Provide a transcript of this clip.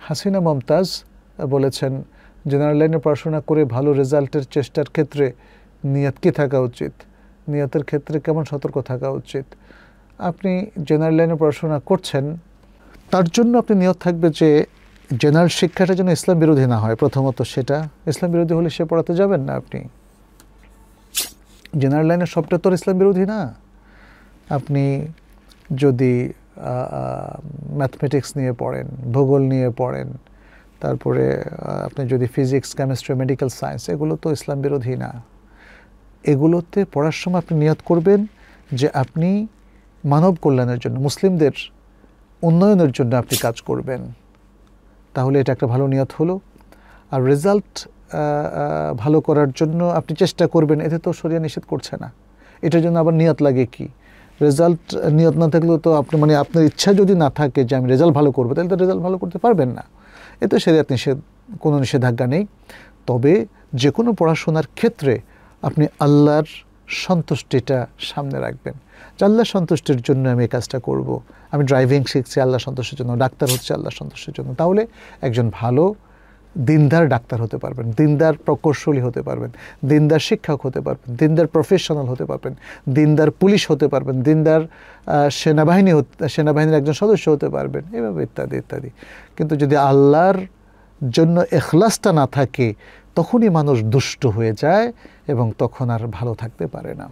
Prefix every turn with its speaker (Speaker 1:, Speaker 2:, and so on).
Speaker 1: হাসিনা মমতাজ বলেছেন জেনারেল লাইনে পড়াশোনা করে ভালো রেজাল্টের চেষ্টার ক্ষেত্রে নিয়ত কী থাকা উচিত, নিয়তের ক্ষেত্রে কেমন সতর্ক থাকা উচিত। আপনি জেনারেল লাইনে পড়াশোনা করছেন, তার জন্য আপনি নিয়ত থাকবে যে জেনারেল শিক্ষাটা যেন ইসলাম বিরোধী না হয়। প্রথমত সেটা, ইসলাম বিরোধী হলে সে পড়াতে যাবেন না। আপনি জেনারেল লাইনের সবটা তো ইসলাম বিরোধী না। আপনি যদি ম্যাথমেটিক্স নিয়ে পড়েন, ভূগোল নিয়ে পড়েন, তারপরে আপনি যদি ফিজিক্স, কেমিস্ট্রি, মেডিকেল সায়েন্স, এগুলো তো ইসলাম বিরোধী না। এগুলোতে পড়ার সময় আপনি নিয়ত করবেন যে আপনি মানব কল্যাণের জন্য, মুসলিমদের উন্নয়নের জন্য আপনি কাজ করবেন। তাহলে এটা একটা ভালো নিয়ত হলো। আর রেজাল্ট ভালো করার জন্য আপনি চেষ্টা করবেন, এতে তো শরিয়া নিষেধ করছে না। এটার জন্য আবার নিয়ত লাগে কি? রেজাল্ট নিয়ত না থাকলেও তো আপনি আপনার ইচ্ছা যদি না থাকে যে আমি রেজাল্ট ভালো করবো, তাহলে তো রেজাল্ট ভালো করতে পারবেন না। এতে শরিয়াত কোনো নিষেধাজ্ঞা নেই। তবে যে কোনো পড়াশোনার ক্ষেত্রে আপনি আল্লাহর সন্তুষ্টিটা সামনে রাখবেন, যে আল্লাহর সন্তুষ্টির জন্য আমি এই কাজটা করব। আমি ড্রাইভিং শিখছি আল্লাহর সন্তুষ্টির জন্য, ডাক্তার হচ্ছে আল্লাহর সন্তুষ্টির জন্য। তাহলে একজন ভালো দিনদার ডাক্তার হতে পারবেন, দিনদার প্রকৌশলী হতে পারবেন, দিনদার শিক্ষক হতে পারবেন, দিনদার প্রফেশনাল হতে পারবেন, দিনদার পুলিশ হতে পারবেন, দিনদার সেনাবাহিনীর একজন সদস্য হতে পারবেন, এভাবে ইত্যাদি ইত্যাদি। কিন্তু যদি আল্লাহর জন্য ইখলাসটা না থাকে, তখনই মানুষ দুষ্ট হয়ে যায় এবং তখন আর ভালো থাকতে পারে না।